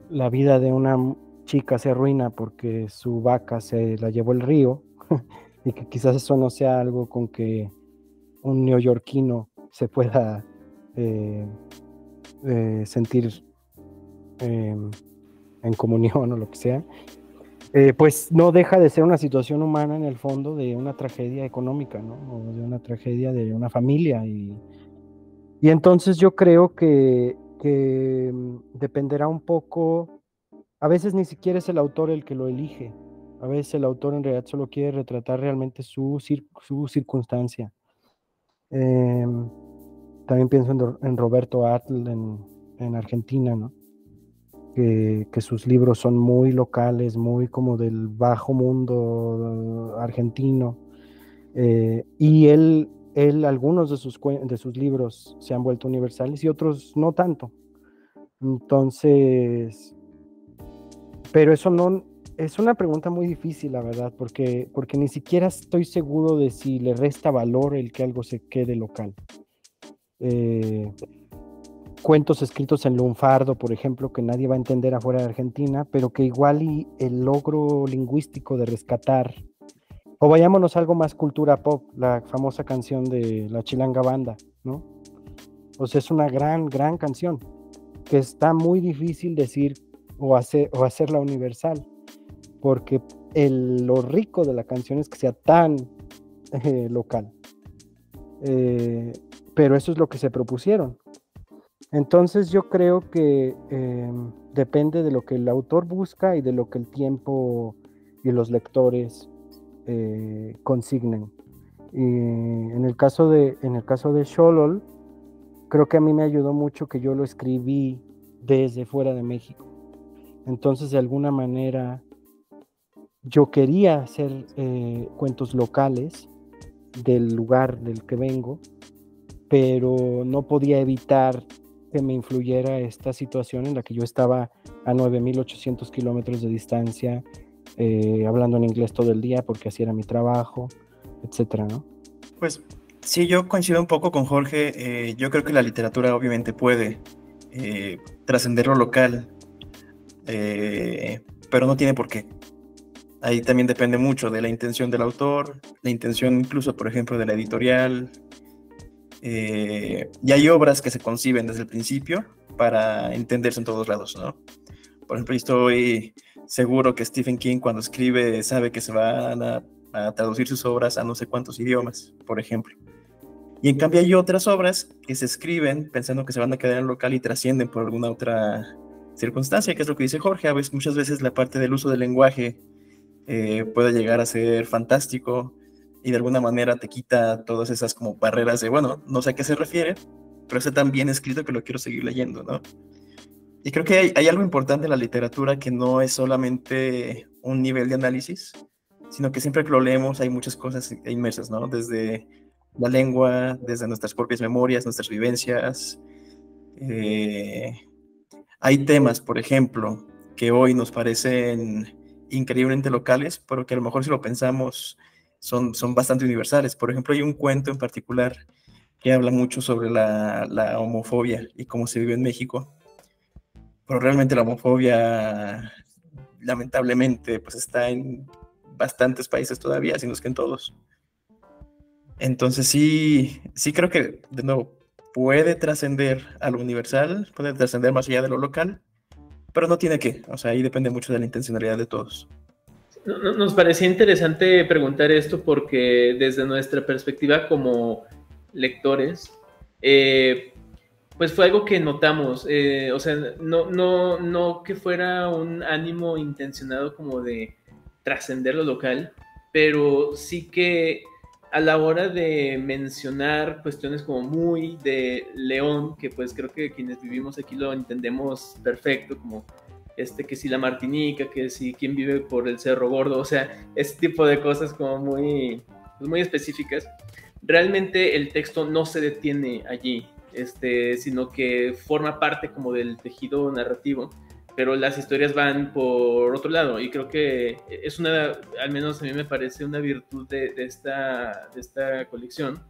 la vida de una chica se arruina porque su vaca se la llevó el río, y que quizás eso no sea algo con que un neoyorquino se pueda sentir en comunión o lo que sea, pues no deja de ser una situación humana en el fondo de una tragedia económica, ¿no? O de una tragedia de una familia. Y entonces yo creo que dependerá un poco, a veces ni siquiera es el autor el que lo elige, a veces el autor en realidad solo quiere retratar realmente su circunstancia. También pienso en Roberto Atl en Argentina, ¿no? Que sus libros son muy locales, muy como del bajo mundo argentino, y él algunos de sus libros se han vuelto universales y otros no tanto. Entonces, pero eso no, es una pregunta muy difícil, la verdad, porque ni siquiera estoy seguro de si le resta valor el que algo se quede local. Cuentos escritos en lunfardo, por ejemplo, que nadie va a entender afuera de Argentina, pero que igual y el logro lingüístico de rescatar, o vayámonos a algo más cultura pop, la famosa canción de La Chilanga Banda, ¿no? O sea, es una gran canción, que está muy difícil decir o hacerla universal, porque lo rico de la canción es que sea tan local. Pero eso es lo que se propusieron. Entonces yo creo que depende de lo que el autor busca y de lo que el tiempo y los lectores consignen. Y en el caso de Xolol, creo que a mí me ayudó mucho que yo lo escribí desde fuera de México. Entonces, de alguna manera, yo quería hacer cuentos locales del lugar del que vengo, pero no podía evitar que me influyera esta situación en la que yo estaba a 9,800 kilómetros de distancia, hablando en inglés todo el día porque así era mi trabajo, etcétera, ¿no? Pues sí, yo coincido un poco con Jorge. Yo creo que la literatura obviamente puede trascender lo local, pero no tiene por qué. Ahí también depende mucho de la intención del autor, la intención incluso, por ejemplo, de la editorial. Y hay obras que se conciben desde el principio para entenderse en todos lados, ¿no? Por ejemplo, estoy seguro que Stephen King, cuando escribe, sabe que se van a traducir sus obras a no sé cuántos idiomas, por ejemplo. Y en cambio hay otras obras que se escriben pensando que se van a quedar en el local y trascienden por alguna otra circunstancia, que es lo que dice Jorge. Muchas veces la parte del uso del lenguaje puede llegar a ser fantástico y de alguna manera te quita todas esas como barreras de, bueno, no sé a qué se refiere, pero está tan bien escrito que lo quiero seguir leyendo, ¿no? Y creo que hay algo importante en la literatura que no es solamente un nivel de análisis, sino que siempre que lo leemos hay muchas cosas inmersas, ¿no? Desde la lengua, desde nuestras propias memorias, nuestras vivencias. Hay temas, por ejemplo, que hoy nos parecen increíblemente locales, pero que a lo mejor si lo pensamos son bastante universales. Por ejemplo, hay un cuento en particular que habla mucho sobre la homofobia y cómo se vive en México, pero realmente la homofobia, lamentablemente, pues está en bastantes países todavía, si no es que en todos. Entonces sí creo que, de nuevo, puede trascender a lo universal, puede trascender más allá de lo local, pero no tiene que, o sea, ahí depende mucho de la intencionalidad de todos. Nos parecía interesante preguntar esto porque desde nuestra perspectiva como lectores, pues fue algo que notamos, o sea, no que fuera un ánimo intencionado como de trascender lo local, pero sí que a la hora de mencionar cuestiones como muy de León, que pues creo que quienes vivimos aquí lo entendemos perfecto, como que si la Martinica, que si quién vive por el Cerro Gordo, o sea, ese tipo de cosas como muy, pues muy específicas. Realmente el texto no se detiene allí, sino que forma parte como del tejido narrativo, pero las historias van por otro lado, y creo que es una, al menos a mí me parece una virtud de esta colección,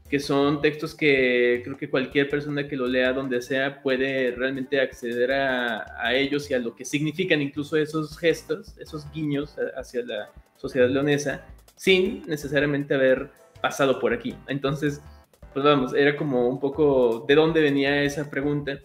que son textos que creo que cualquier persona que lo lea donde sea puede realmente acceder a ellos y a lo que significan incluso esos gestos, esos guiños hacia la sociedad leonesa, sin necesariamente haber pasado por aquí. Entonces, pues vamos, era como un poco de dónde venía esa pregunta.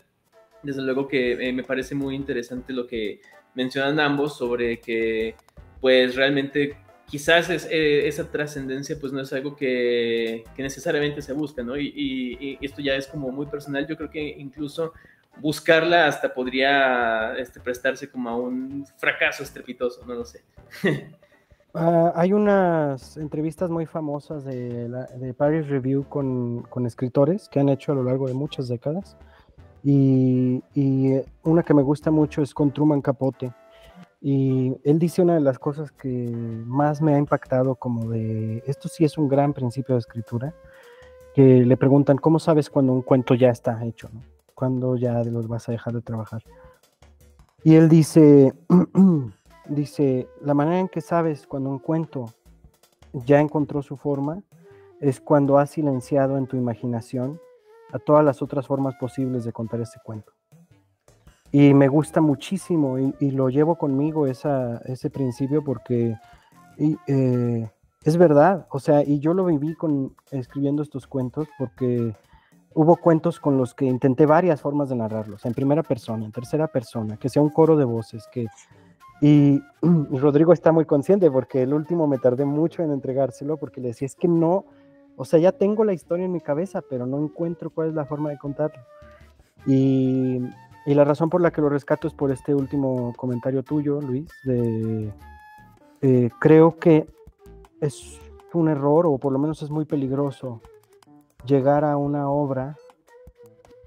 Desde luego que me parece muy interesante lo que mencionan ambos sobre que pues realmente quizás esa trascendencia pues no es algo que necesariamente se busca, ¿no? Y esto ya es como muy personal. Yo creo que incluso buscarla hasta podría prestarse como a un fracaso estrepitoso, no lo sé. Hay unas entrevistas muy famosas de Paris Review con escritores que han hecho a lo largo de muchas décadas, y una que me gusta mucho es con Truman Capote. Y él dice una de las cosas que más me ha impactado, como de, esto sí es un gran principio de escritura, que le preguntan, ¿cómo sabes cuando un cuento ya está hecho, ¿no? ¿Cuándo ya los vas a dejar de trabajar? Y él dice, dice, la manera en que sabes cuando un cuento ya encontró su forma es cuando has silenciado en tu imaginación a todas las otras formas posibles de contar ese cuento. Y me gusta muchísimo y lo llevo conmigo ese principio porque es verdad, o sea, y yo lo viví escribiendo estos cuentos, porque hubo cuentos con los que intenté varias formas de narrarlos, en primera persona, en tercera persona, que sea un coro de voces, y Rodrigo está muy consciente, porque el último me tardé mucho en entregárselo, porque le decía, es que no, o sea, ya tengo la historia en mi cabeza, pero no encuentro cuál es la forma de contarlo. Y la razón por la que lo rescato es por este último comentario tuyo, Luis, creo que es un error, o por lo menos es muy peligroso, llegar a una obra,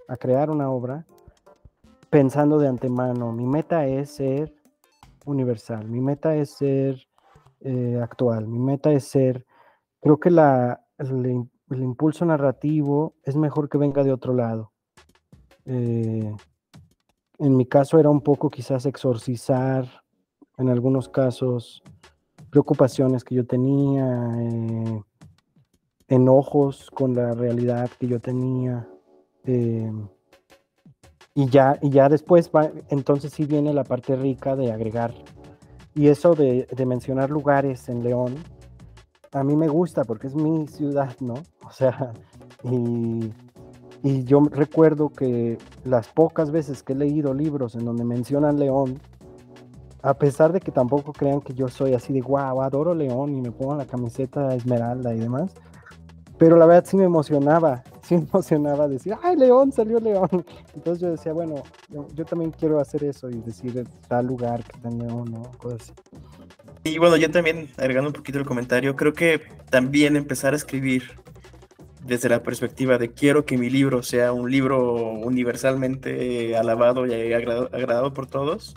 a crear una obra, pensando de antemano, mi meta es ser universal, mi meta es ser actual, mi meta es ser... Creo que el impulso narrativo es mejor que venga de otro lado. En mi caso era un poco quizás exorcizar, en algunos casos, preocupaciones que yo tenía, enojos con la realidad que yo tenía, y ya después entonces sí viene la parte rica de agregar, y eso de mencionar lugares en León, a mí me gusta porque es mi ciudad, ¿no? O sea, y yo recuerdo que las pocas veces que he leído libros en donde mencionan León, a pesar de que tampoco crean que yo soy así de guau, adoro León y me pongo la camiseta esmeralda y demás, pero la verdad sí me emocionaba decir, ¡ay, León, salió León! Entonces yo decía, bueno, yo también quiero hacer eso y decir tal lugar que está en León, ¿no? Cosas así. Y bueno, yo también, agregando un poquito el comentario, creo que también empezar a escribir desde la perspectiva de quiero que mi libro sea un libro universalmente alabado y agradado por todos,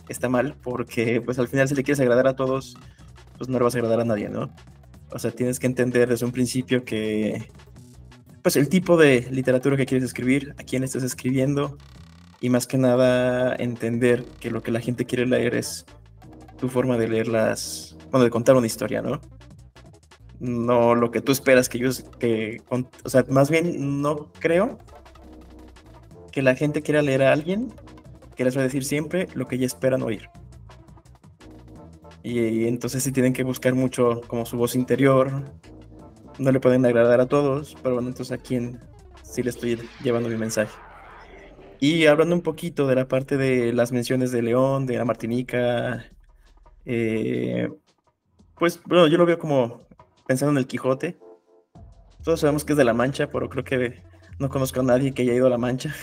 está mal, porque pues al final si le quieres agradar a todos, pues no le vas a agradar a nadie, ¿no? O sea, tienes que entender desde un principio que pues el tipo de literatura que quieres escribir, a quién estás escribiendo, y más que nada entender que lo que la gente quiere leer es tu forma de leerlas, bueno, de contar una historia, ¿no? No lo que tú esperas o sea, más bien no creo que la gente quiera leer a alguien que les va a decir siempre lo que ya esperan oír. Y entonces sí tienen que buscar mucho como su voz interior. No le pueden agradar a todos, pero bueno, entonces a quién sí le estoy llevando mi mensaje. Y hablando un poquito de la parte de las menciones de León, de la Martinica, pues bueno, yo lo veo como pensando en el Quijote. Todos sabemos que es de La Mancha, pero creo que no conozco a nadie que haya ido a La Mancha.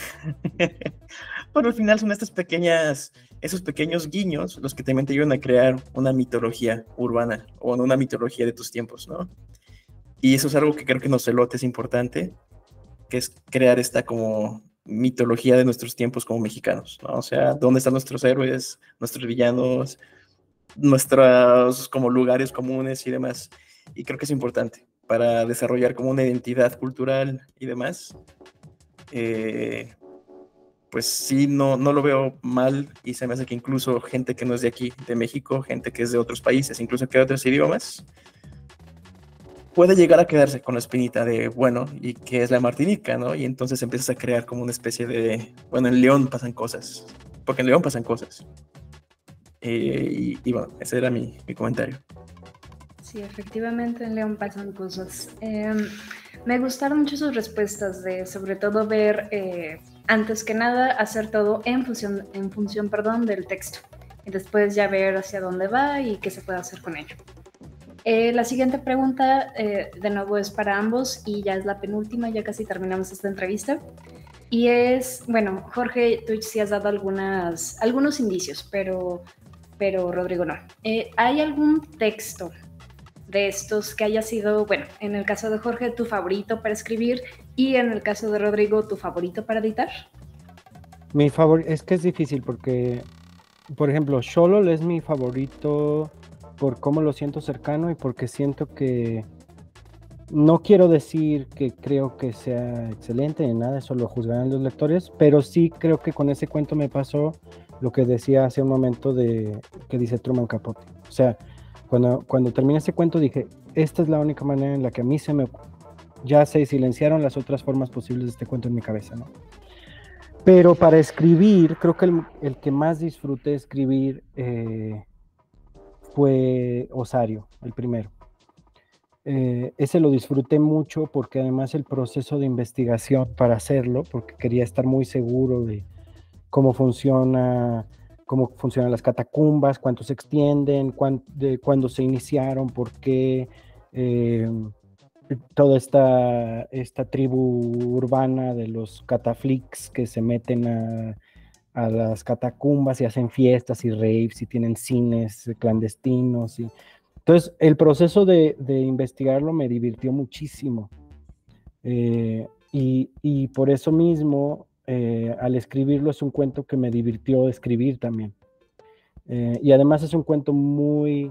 Pero al final son esos pequeños guiños los que también te ayudan a crear una mitología urbana o una mitología de tus tiempos, ¿no? Y eso es algo que creo que en Ocelote es importante, que es crear esta como mitología de nuestros tiempos como mexicanos, ¿no? O sea, ¿dónde están nuestros héroes, nuestros villanos, nuestros como lugares comunes y demás? Y creo que es importante para desarrollar como una identidad cultural y demás. Pues sí, no lo veo mal y se me hace que incluso gente que no es de aquí, de México, gente que es de otros países, incluso que de otros idiomas, puede llegar a quedarse con la espinita de, bueno, ¿y qué es la Martinica, no? Y entonces empiezas a crear como una especie de, bueno, en León pasan cosas, porque en León pasan cosas. Y bueno, ese era mi comentario. Sí, efectivamente en León pasan cosas. Me gustaron mucho sus respuestas de, sobre todo, ver, antes que nada, hacer todo en función, perdón, del texto. Y después ya ver hacia dónde va y qué se puede hacer con ello. La siguiente pregunta, de nuevo, es para ambos y ya es la penúltima, ya casi terminamos esta entrevista. Y es, bueno, Jorge, tú sí has dado algunos indicios, pero Rodrigo no. ¿Hay algún texto de estos que haya sido, bueno, en el caso de Jorge, tu favorito para escribir y en el caso de Rodrigo, tu favorito para editar? Mi favorito, es que es difícil porque, por ejemplo, Xolotl es mi favorito por cómo lo siento cercano y porque siento que, no quiero decir que creo que sea excelente ni nada, eso lo juzgarán los lectores, pero sí creo que con ese cuento me pasó lo que decía hace un momento que dice Truman Capote. O sea, cuando terminé ese cuento dije, esta es la única manera en la que a mí ya se silenciaron las otras formas posibles de este cuento en mi cabeza, ¿no? Pero para escribir, creo que el que más disfruté escribir fue Osario, el primero. Ese lo disfruté mucho porque además el proceso de investigación para hacerlo, porque quería estar muy seguro de cómo funcionan las catacumbas, cuánto se extienden, cuándo se iniciaron, por qué, toda esta tribu urbana de los cataflix que se meten a las catacumbas y hacen fiestas y raves y tienen cines clandestinos. Entonces, el proceso de investigarlo me divirtió muchísimo. Y por eso mismo, al escribirlo, es un cuento que me divirtió escribir también. Y además es un cuento muy,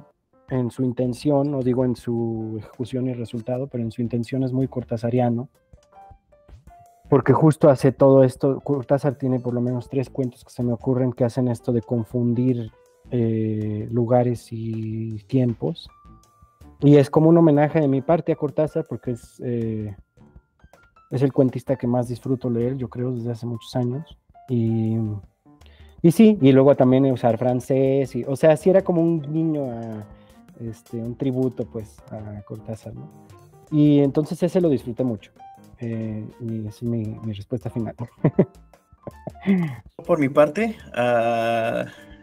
en su intención, no digo en su ejecución y resultado, pero en su intención es muy cortasariano, porque justo hace todo esto. Cortázar tiene por lo menos 3 cuentos que se me ocurren que hacen esto de confundir lugares y tiempos. Y es como un homenaje de mi parte a Cortázar, porque es el cuentista que más disfruto leer, yo creo, desde hace muchos años. Y sí, y luego también usar francés, o sea, sí era como un guiño un tributo, pues, a Cortázar, ¿no? Y entonces ese lo disfruté mucho. Y esa es mi respuesta final. Por mi parte,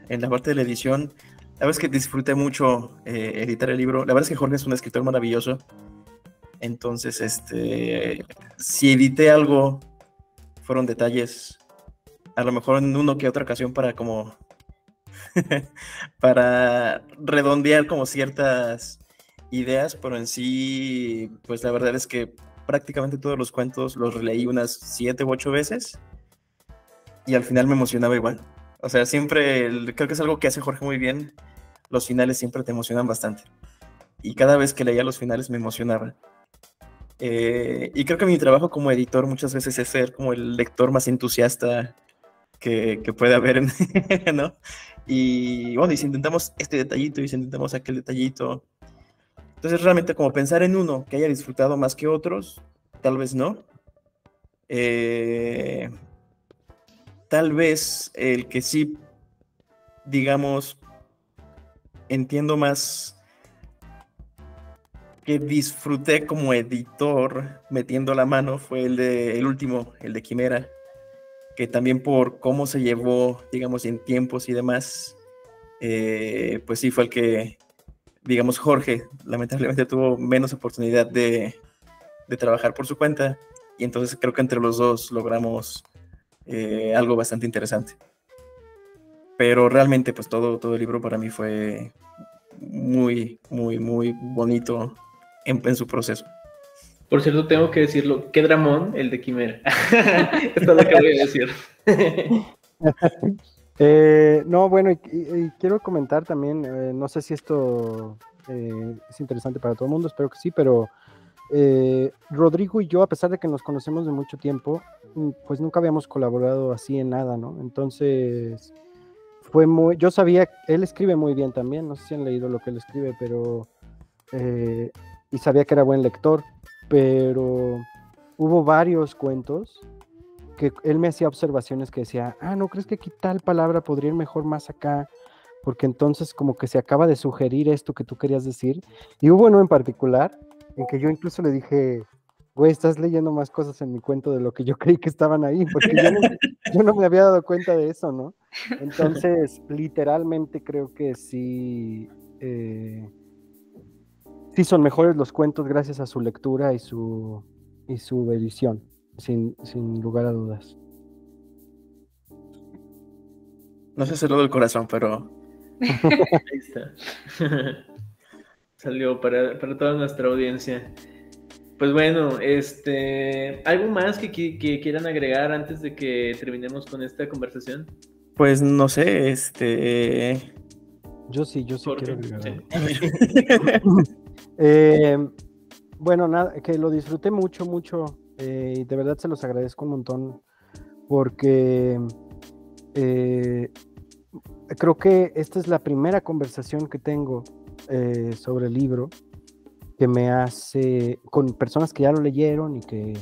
en la parte de la edición, la verdad es que disfruté mucho editar el libro. La verdad es que Jorge es un escritor maravilloso. Entonces, si edité algo, fueron detalles, a lo mejor en una que otra ocasión para como para redondear como ciertas ideas, pero en sí, pues la verdad es que prácticamente todos los cuentos los releí unas 7 u 8 veces y al final me emocionaba igual. O sea, siempre, creo que es algo que hace Jorge muy bien, los finales siempre te emocionan bastante. Y cada vez que leía los finales me emocionaba. Y creo que mi trabajo como editor muchas veces es ser como el lector más entusiasta que puede haber, ¿no? Y bueno, y si intentamos este detallito y si intentamos aquel detallito. Entonces realmente como pensar en uno que haya disfrutado más que otros, tal vez no. Tal vez el que sí, digamos, entiendo más que disfruté como editor metiendo la mano fue el último, el de Quimera, que también por cómo se llevó, digamos, en tiempos y demás, pues sí fue el que, digamos, Jorge lamentablemente tuvo menos oportunidad de trabajar por su cuenta, y entonces creo que entre los dos logramos algo bastante interesante. Pero realmente pues todo el libro para mí fue muy, muy, muy bonito en su proceso. Por cierto, tengo que decirlo, qué dramón el de Quimera. Esto es lo que voy a decir. No, bueno, y quiero comentar también, no sé si esto es interesante para todo el mundo, espero que sí, pero Rodrigo y yo, a pesar de que nos conocemos de mucho tiempo, pues nunca habíamos colaborado así en nada, ¿no? Entonces, yo sabía, él escribe muy bien también, no sé si han leído lo que él escribe, pero, y sabía que era buen lector, pero hubo varios cuentos que él me hacía observaciones que decía, ¿no crees que aquí tal palabra podría ir mejor más acá? Porque entonces como que se acaba de sugerir esto que tú querías decir. Y hubo uno en particular en que yo incluso le dije, güey, estás leyendo más cosas en mi cuento de lo que yo creí que estaban ahí, porque yo no me había dado cuenta de eso, ¿no? Entonces, literalmente creo que sí son mejores los cuentos gracias a su lectura y su edición, sin lugar a dudas. No sé hacerlo del corazón, pero... Ahí está. Salió para toda nuestra audiencia. Pues bueno, ¿algo más que quieran agregar antes de que terminemos con esta conversación? Pues no sé, Yo sí Jorge, quiero agregar. Sí. Bueno, nada, que lo disfruté mucho, y de verdad se los agradezco un montón, porque creo que esta es la primera conversación que tengo sobre el libro que me hace con personas que ya lo leyeron y que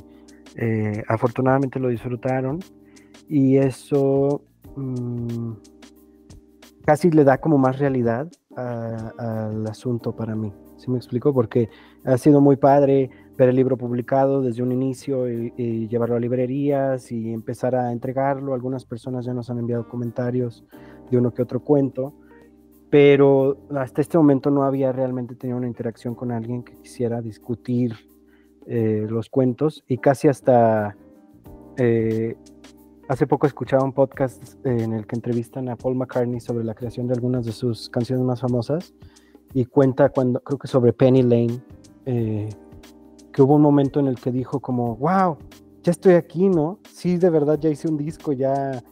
afortunadamente lo disfrutaron, y eso casi le da como más realidad al asunto para mí. ¿Sí me explico? Porque ha sido muy padre ver el libro publicado desde un inicio y llevarlo a librerías y empezar a entregarlo. Algunas personas ya nos han enviado comentarios de uno que otro cuento, pero hasta este momento no había realmente tenido una interacción con alguien que quisiera discutir los cuentos, y casi hasta hace poco escuchaba un podcast en el que entrevistan a Paul McCartney sobre la creación de algunas de sus canciones más famosas, y cuenta creo que sobre Penny Lane, que hubo un momento en el que dijo como, wow, ya estoy aquí, ¿no? Sí, de verdad ya hice un disco, ya,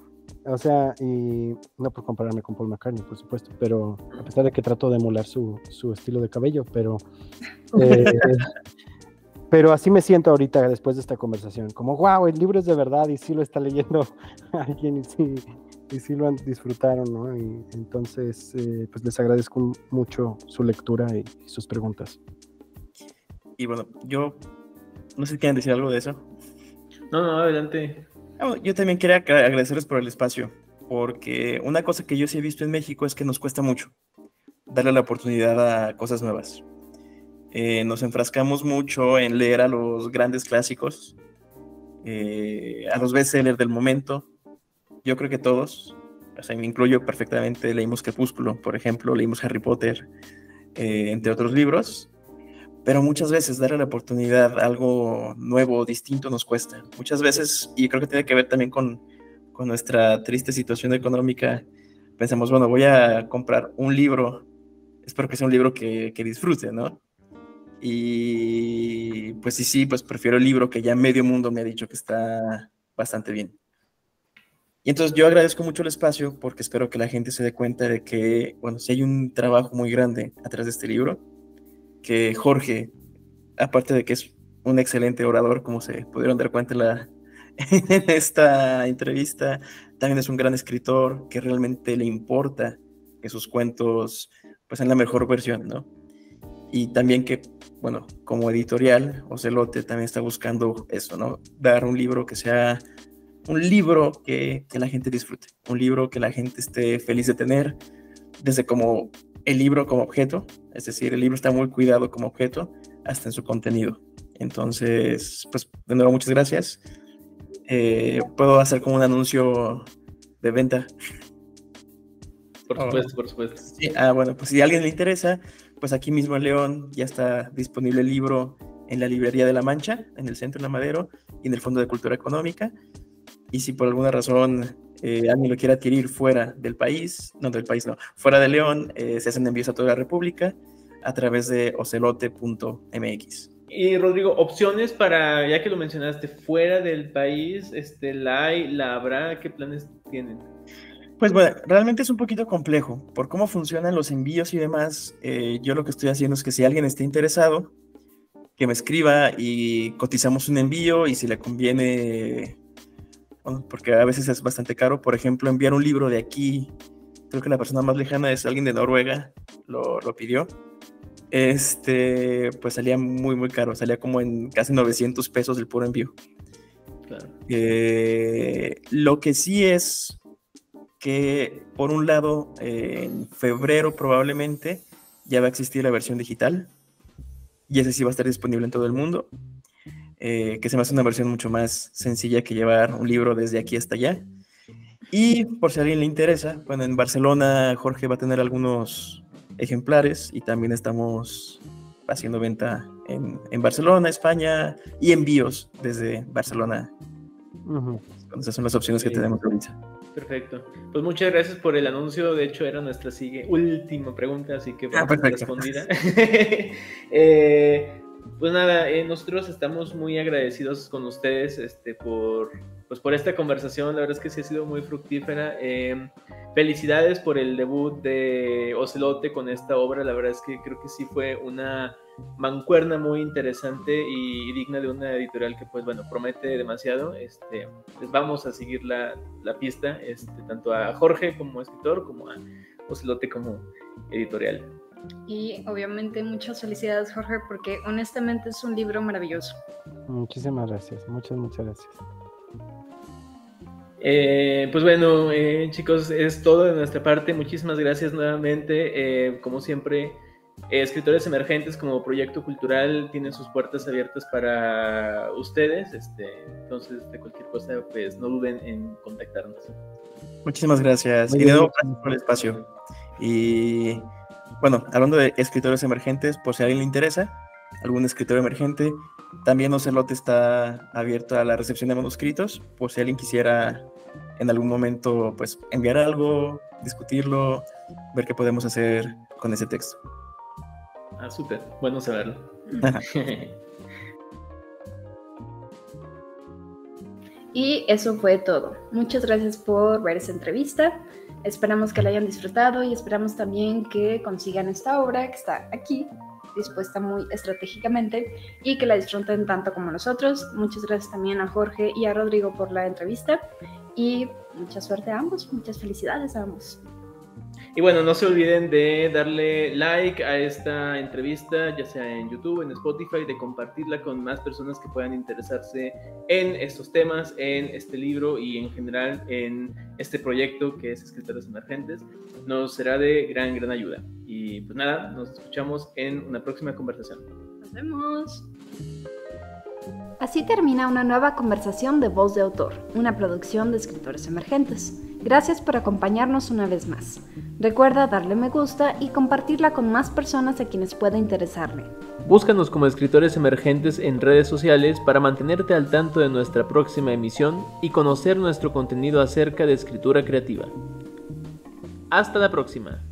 o sea, y no por compararme con Paul McCartney, por supuesto, pero a pesar de que trato de emular su estilo de cabello, pero así me siento ahorita después de esta conversación, como wow, el libro es de verdad y sí lo está leyendo alguien y sí lo disfrutaron, ¿no? Y entonces, pues les agradezco mucho su lectura y sus preguntas. Y bueno, yo no sé si quieren decir algo de eso. No, adelante. Yo también quería agradecerles por el espacio, porque una cosa que yo sí he visto en México es que nos cuesta mucho darle la oportunidad a cosas nuevas. Nos enfrascamos mucho en leer a los grandes clásicos, a los bestsellers del momento. Yo creo que todos, o sea, me incluyo perfectamente, leímos Crepúsculo, por ejemplo, leímos Harry Potter, entre otros libros, pero muchas veces darle la oportunidad a algo nuevo, distinto, nos cuesta. Muchas veces, y creo que tiene que ver también con nuestra triste situación económica, pensamos, bueno, voy a comprar un libro, espero que sea un libro que disfrute, ¿no? Y pues sí, pues prefiero el libro que ya medio mundo me ha dicho que está bastante bien. Y entonces yo agradezco mucho el espacio, porque espero que la gente se dé cuenta de que, bueno, sí hay un trabajo muy grande atrás de este libro, que Jorge, aparte de que es un excelente orador, como se pudieron dar cuenta en esta entrevista, también es un gran escritor que realmente le importa que sus cuentos pues sean la mejor versión, ¿no? Y también que, bueno, como editorial, Ocelote también está buscando eso, ¿no? Dar un libro que sea un libro que la gente disfrute, un libro que la gente esté feliz de tener, desde como el libro como objeto, es decir, el libro está muy cuidado como objeto, hasta en su contenido. Entonces, pues de nuevo, muchas gracias. Puedo hacer como un anuncio de venta. Por supuesto, por supuesto. Sí, bueno, pues si a alguien le interesa, pues aquí mismo en León ya está disponible el libro en la librería de La Mancha, en el Centro de la Madero y en el Fondo de Cultura Económica. Y si por alguna razón alguien lo quiere adquirir fuera del país, fuera de León, se hacen envíos a toda la República a través de ocelote.mx. Y Rodrigo, opciones para, ya que lo mencionaste, fuera del país, ¿la habrá? ¿Qué planes tienen? Pues bueno, realmente es un poquito complejo por cómo funcionan los envíos y demás. Yo lo que estoy haciendo es que si alguien está interesado, que me escriba y cotizamos un envío, y si le conviene, bueno, porque a veces es bastante caro, por ejemplo, enviar un libro de aquí, creo que la persona más lejana es alguien de Noruega, lo pidió, pues salía muy, muy caro, salía como en casi 900 pesos el puro envío. Claro. Lo que sí es que, por un lado, en febrero probablemente ya va a existir la versión digital, y ese sí va a estar disponible en todo el mundo, que se me hace una versión mucho más sencilla que llevar un libro desde aquí hasta allá. Y por si a alguien le interesa, bueno, en Barcelona Jorge va a tener algunos ejemplares, y también estamos haciendo venta en Barcelona, España, y envíos desde Barcelona. Entonces son las opciones que tenemos ahorita. Perfecto. Pues muchas gracias por el anuncio. De hecho, era nuestra última pregunta, así que respondida. Pues nada, nosotros estamos muy agradecidos con ustedes por esta conversación. La verdad es que sí ha sido muy fructífera. Felicidades por el debut de Ocelote con esta obra. La verdad es que creo que sí fue una mancuerna muy interesante y digna de una editorial que, pues bueno, promete demasiado. Les vamos a seguir la pista, tanto a Jorge como escritor, como a Ocelote como editorial. Y obviamente muchas felicidades, Jorge, porque honestamente es un libro maravilloso. Muchísimas gracias, muchas gracias. Pues bueno, chicos, es todo de nuestra parte. Muchísimas gracias nuevamente. Como siempre, Escritores Emergentes como proyecto cultural tienen sus puertas abiertas para ustedes. Entonces, de cualquier cosa, pues no duden en contactarnos. Muchísimas gracias. Y de nuevo, gracias por el espacio. Y bueno, hablando de escritores emergentes, por si a alguien le interesa, algún escritor emergente, también Ocelote está abierto a la recepción de manuscritos, por si alguien quisiera en algún momento, pues, enviar algo, discutirlo, ver qué podemos hacer con ese texto. Súper, bueno saberlo. Y eso fue todo. Muchas gracias por ver esta entrevista. Esperamos que la hayan disfrutado y esperamos también que consigan esta obra que está aquí, dispuesta muy estratégicamente, y que la disfruten tanto como nosotros. Muchas gracias también a Jorge y a Rodrigo por la entrevista, y mucha suerte a ambos, muchas felicidades a ambos. Y bueno, no se olviden de darle like a esta entrevista, ya sea en YouTube, en Spotify, de compartirla con más personas que puedan interesarse en estos temas, en este libro y en general en este proyecto que es Escritores Emergentes. Nos será de gran ayuda. Y pues nada, nos escuchamos en una próxima conversación. Nos vemos. Así termina una nueva conversación de Voz de Autor, una producción de Escritores Emergentes. Gracias por acompañarnos una vez más. Recuerda darle me gusta y compartirla con más personas a quienes pueda interesarle. Búscanos como Escritores Emergentes en redes sociales para mantenerte al tanto de nuestra próxima emisión y conocer nuestro contenido acerca de escritura creativa. Hasta la próxima.